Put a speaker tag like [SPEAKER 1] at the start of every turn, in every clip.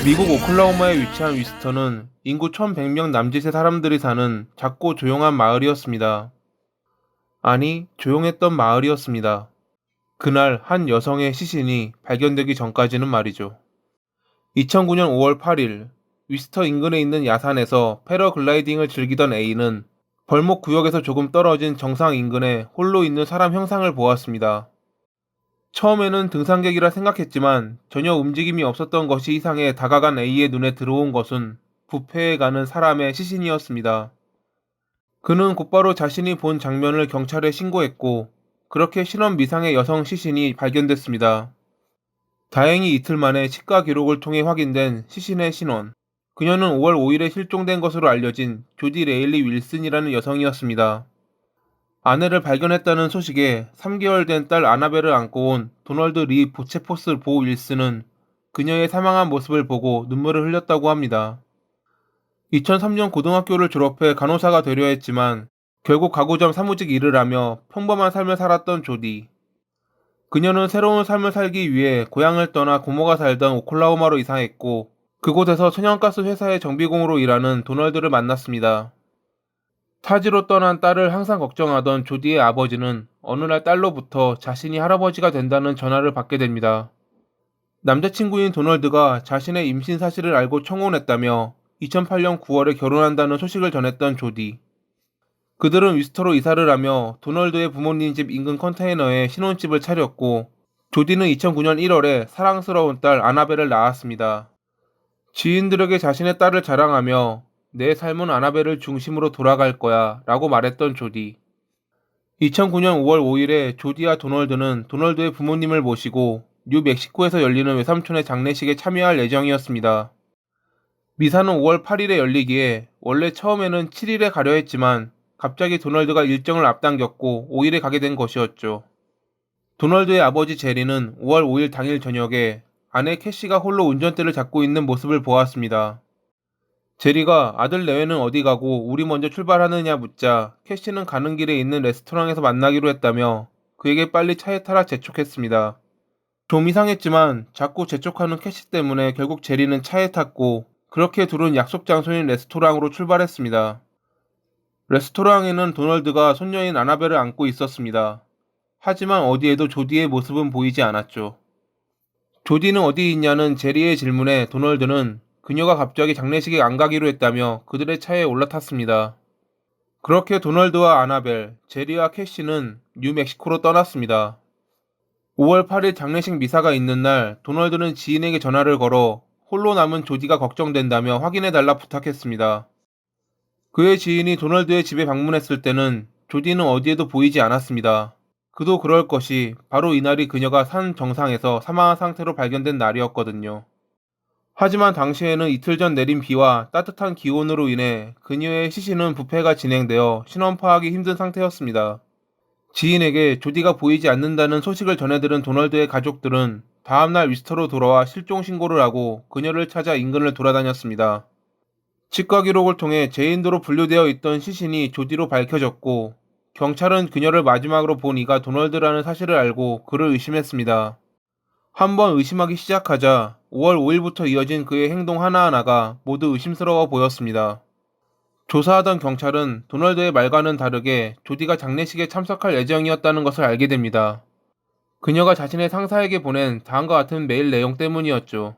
[SPEAKER 1] 미국 오클라호마에 위치한 위스턴은 인구 1,100명 남짓의 사람들이 사는 작고 조용한 마을이었습니다. 아니, 조용했던 마을이었습니다. 그날 한 여성의 시신이 발견되기 전까지는 말이죠. 2009년 5월 8일, 위스터 인근에 있는 야산에서 패러글라이딩을 즐기던 A는 벌목 구역에서 조금 떨어진 정상 인근에 홀로 있는 사람 형상을 보았습니다. 처음에는 등산객이라 생각했지만 전혀 움직임이 없었던 것이 이상해 다가간 A의 눈에 들어온 것은 부패해 가는 사람의 시신이었습니다. 그는 곧바로 자신이 본 장면을 경찰에 신고했고, 그렇게 신원 미상의 여성 시신이 발견됐습니다. 다행히 이틀 만에 치과 기록을 통해 확인된 시신의 신원. 그녀는 5월 5일에 실종된 것으로 알려진 조디 레일리 윌슨이라는 여성이었습니다. 아내를 발견했다는 소식에 3개월 된 딸 아나벨을 안고 온 도널드 리 보체포스 보 윌슨은 그녀의 사망한 모습을 보고 눈물을 흘렸다고 합니다. 2003년 고등학교를 졸업해 간호사가 되려 했지만 결국 가구점 사무직 일을 하며 평범한 삶을 살았던 조디. 그녀는 새로운 삶을 살기 위해 고향을 떠나 고모가 살던 오클라호마로 이사했고, 그곳에서 천연가스 회사의 정비공으로 일하는 도널드를 만났습니다. 타지로 떠난 딸을 항상 걱정하던 조디의 아버지는 어느 날 딸로부터 자신이 할아버지가 된다는 전화를 받게 됩니다. 남자친구인 도널드가 자신의 임신 사실을 알고 청혼했다며 2008년 9월에 결혼한다는 소식을 전했던 조디. 그들은 위스터로 이사를 하며 도널드의 부모님 집 인근 컨테이너에 신혼집을 차렸고, 조디는 2009년 1월에 사랑스러운 딸 아나벨을 낳았습니다. 지인들에게 자신의 딸을 자랑하며 내 삶은 아나벨을 중심으로 돌아갈 거야 라고 말했던 조디. 2009년 5월 5일에 조디와 도널드는 도널드의 부모님을 모시고 뉴멕시코에서 열리는 외삼촌의 장례식에 참여할 예정이었습니다. 미사는 5월 8일에 열리기에 원래 처음에는 7일에 가려 했지만 갑자기 도널드가 일정을 앞당겼고 5일에 가게 된 것이었죠. 도널드의 아버지 제리는 5월 5일 당일 저녁에 아내 캐시가 홀로 운전대를 잡고 있는 모습을 보았습니다. 제리가 아들 내외는 어디 가고 우리 먼저 출발하느냐 묻자 캐시는 가는 길에 있는 레스토랑에서 만나기로 했다며 그에게 빨리 차에 타라 재촉했습니다. 좀 이상했지만 자꾸 재촉하는 캐시 때문에 결국 제리는 차에 탔고, 그렇게 둘은 약속 장소인 레스토랑으로 출발했습니다. 레스토랑에는 도널드가 손녀인 아나벨을 안고 있었습니다. 하지만 어디에도 조디의 모습은 보이지 않았죠. 조디는 어디 있냐는 제리의 질문에 도널드는 그녀가 갑자기 장례식에 안 가기로 했다며 그들의 차에 올라탔습니다. 그렇게 도널드와 아나벨, 제리와 캐시는 뉴멕시코로 떠났습니다. 5월 8일 장례식 미사가 있는 날 도널드는 지인에게 전화를 걸어 홀로 남은 조디가 걱정된다며 확인해달라 부탁했습니다. 그의 지인이 도널드의 집에 방문했을 때는 조디는 어디에도 보이지 않았습니다. 그도 그럴 것이 바로 이날이 그녀가 산 정상에서 사망한 상태로 발견된 날이었거든요. 하지만 당시에는 이틀 전 내린 비와 따뜻한 기온으로 인해 그녀의 시신은 부패가 진행되어 신원 파악이 힘든 상태였습니다. 지인에게 조디가 보이지 않는다는 소식을 전해들은 도널드의 가족들은 다음날 위스터로 돌아와 실종 신고를 하고 그녀를 찾아 인근을 돌아다녔습니다. 치과 기록을 통해 재인도로 분류되어 있던 시신이 조디로 밝혀졌고, 경찰은 그녀를 마지막으로 본 이가 도널드라는 사실을 알고 그를 의심했습니다. 한번 의심하기 시작하자 5월 5일부터 이어진 그의 행동 하나하나가 모두 의심스러워 보였습니다. 조사하던 경찰은 도널드의 말과는 다르게 조디가 장례식에 참석할 예정이었다는 것을 알게 됩니다. 그녀가 자신의 상사에게 보낸 다음과 같은 메일 내용 때문이었죠.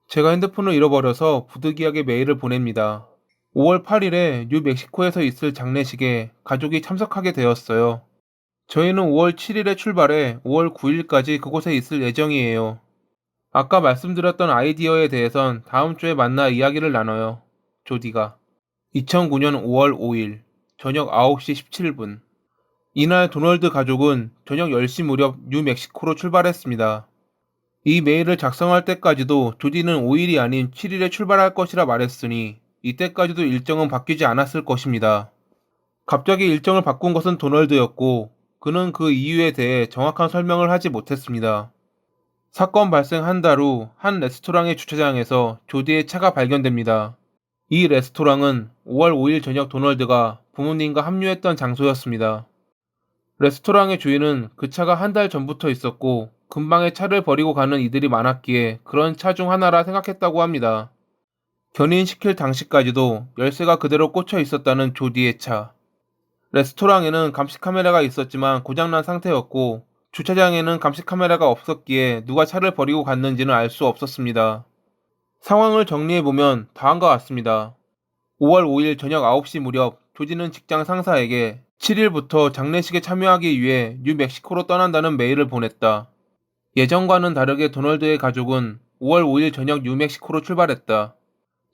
[SPEAKER 1] 제가 핸드폰을 잃어버려서 부득이하게 메일을 보냅니다. 5월 8일에 뉴멕시코에서 있을 장례식에 가족이 참석하게 되었어요. 저희는 5월 7일에 출발해 5월 9일까지 그곳에 있을 예정이에요. 아까 말씀드렸던 아이디어에 대해선 다음 주에 만나 이야기를 나눠요. 조디가. 2009년 5월 5일 저녁 9시 17분. 이날 도널드 가족은 저녁 10시 무렵 뉴멕시코로 출발했습니다. 이 메일을 작성할 때까지도 조디는 5일이 아닌 7일에 출발할 것이라 말했으니 이때까지도 일정은 바뀌지 않았을 것입니다. 갑자기 일정을 바꾼 것은 도널드였고, 그는 그 이유에 대해 정확한 설명을 하지 못했습니다. 사건 발생 한 달 후 한 레스토랑의 주차장에서 조디의 차가 발견됩니다. 이 레스토랑은 5월 5일 저녁 도널드가 부모님과 합류했던 장소였습니다. 레스토랑의 주인은 그 차가 한 달 전부터 있었고 근방에 차를 버리고 가는 이들이 많았기에 그런 차 중 하나라 생각했다고 합니다. 견인시킬 당시까지도 열쇠가 그대로 꽂혀 있었다는 조디의 차. 레스토랑에는 감시 카메라가 있었지만 고장난 상태였고 주차장에는 감시 카메라가 없었기에 누가 차를 버리고 갔는지는 알 수 없었습니다. 상황을 정리해보면 다음과 같습니다. 5월 5일 저녁 9시 무렵 조디는 직장 상사에게 7일부터 장례식에 참여하기 위해 뉴멕시코로 떠난다는 메일을 보냈다. 예정과는 다르게 도널드의 가족은 5월 5일 저녁 뉴멕시코로 출발했다.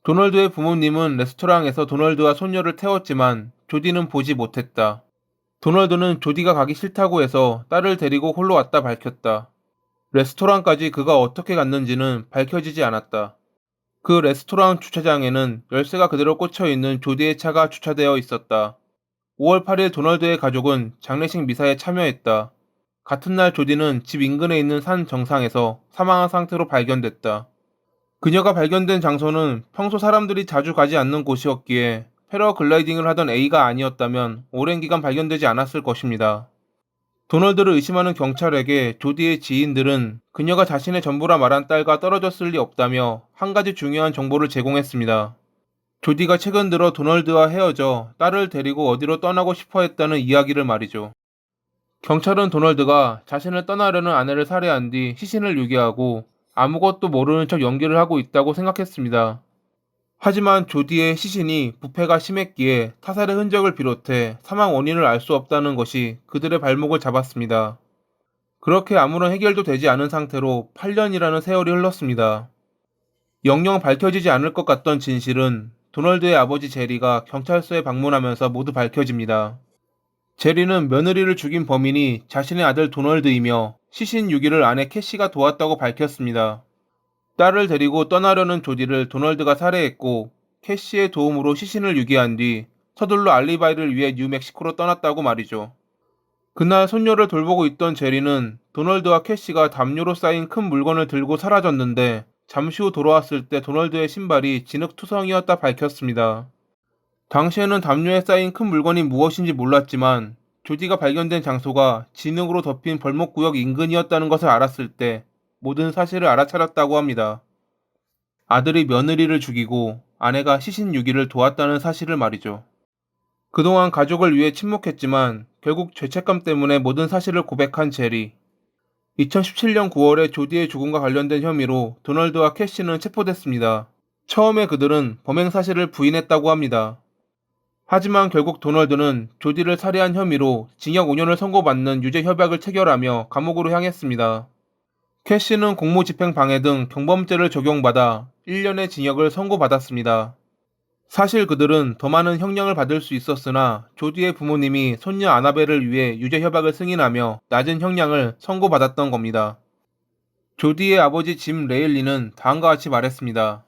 [SPEAKER 1] 도널드의 부모님은 레스토랑에서 도널드와 손녀를 태웠지만 조디는 보지 못했다. 도널드는 조디가 가기 싫다고 해서 딸을 데리고 홀로 왔다 밝혔다. 레스토랑까지 그가 어떻게 갔는지는 밝혀지지 않았다. 그 레스토랑 주차장에는 열쇠가 그대로 꽂혀 있는 조디의 차가 주차되어 있었다. 5월 8일 도널드의 가족은 장례식 미사에 참여했다. 같은 날 조디는 집 인근에 있는 산 정상에서 사망한 상태로 발견됐다. 그녀가 발견된 장소는 평소 사람들이 자주 가지 않는 곳이었기에 패러글라이딩을 하던 A가 아니었다면 오랜 기간 발견되지 않았을 것입니다. 도널드를 의심하는 경찰에게 조디의 지인들은 그녀가 자신의 전부라 말한 딸과 떨어졌을 리 없다며 한 가지 중요한 정보를 제공했습니다. 조디가 최근 들어 도널드와 헤어져 딸을 데리고 어디로 떠나고 싶어 했다는 이야기를 말이죠. 경찰은 도널드가 자신을 떠나려는 아내를 살해한 뒤 시신을 유기하고 아무것도 모르는 척 연기를 하고 있다고 생각했습니다. 하지만 조디의 시신이 부패가 심했기에 타살의 흔적을 비롯해 사망 원인을 알 수 없다는 것이 그들의 발목을 잡았습니다. 그렇게 아무런 해결도 되지 않은 상태로 8년이라는 세월이 흘렀습니다. 영영 밝혀지지 않을 것 같던 진실은 도널드의 아버지 제리가 경찰서에 방문하면서 모두 밝혀집니다. 제리는 며느리를 죽인 범인이 자신의 아들 도널드이며 시신 유기를 아내 캐시가 도왔다고 밝혔습니다. 딸을 데리고 떠나려는 조디를 도널드가 살해했고 캐시의 도움으로 시신을 유기한 뒤 서둘러 알리바이를 위해 뉴멕시코로 떠났다고 말이죠. 그날 손녀를 돌보고 있던 제리는 도널드와 캐시가 담요로 쌓인 큰 물건을 들고 사라졌는데 잠시 후 돌아왔을 때 도널드의 신발이 진흙투성이었다 밝혔습니다. 당시에는 담요에 쌓인 큰 물건이 무엇인지 몰랐지만 조디가 발견된 장소가 진흙으로 덮인 벌목구역 인근이었다는 것을 알았을 때 모든 사실을 알아차렸다고 합니다. 아들이 며느리를 죽이고 아내가 시신 유기를 도왔다는 사실을 말이죠. 그동안 가족을 위해 침묵했지만 결국 죄책감 때문에 모든 사실을 고백한 제리. 2017년 9월에 조디의 죽음과 관련된 혐의로 도널드와 캐시는 체포됐습니다. 처음에 그들은 범행 사실을 부인했다고 합니다. 하지만 결국 도널드는 조디를 살해한 혐의로 징역 5년을 선고받는 유죄 협약을 체결하며 감옥으로 향했습니다. 캐시는 공무집행 방해 등 경범죄를 적용받아 1년의 징역을 선고받았습니다. 사실 그들은 더 많은 형량을 받을 수 있었으나 조디의 부모님이 손녀 아나벨을 위해 유죄 협약을 승인하며 낮은 형량을 선고받았던 겁니다. 조디의 아버지 짐 레일리는 다음과 같이 말했습니다.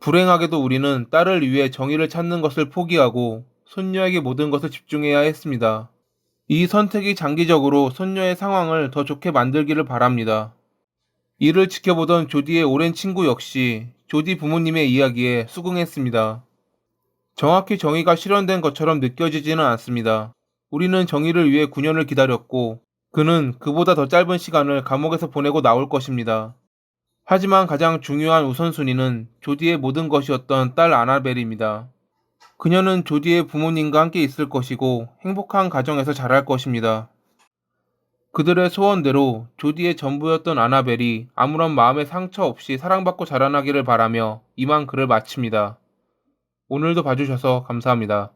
[SPEAKER 1] 불행하게도 우리는 딸을 위해 정의를 찾는 것을 포기하고 손녀에게 모든 것을 집중해야 했습니다. 이 선택이 장기적으로 손녀의 상황을 더 좋게 만들기를 바랍니다. 이를 지켜보던 조디의 오랜 친구 역시 조디 부모님의 이야기에 수긍했습니다. 정확히 정의가 실현된 것처럼 느껴지지는 않습니다. 우리는 정의를 위해 9년을 기다렸고 그는 그보다 더 짧은 시간을 감옥에서 보내고 나올 것입니다. 하지만 가장 중요한 우선순위는 조디의 모든 것이었던 딸 아나벨입니다. 그녀는 조디의 부모님과 함께 있을 것이고 행복한 가정에서 자랄 것입니다. 그들의 소원대로 조디의 전부였던 아나벨이 아무런 마음의 상처 없이 사랑받고 자라나기를 바라며 이만 글을 마칩니다. 오늘도 봐주셔서 감사합니다.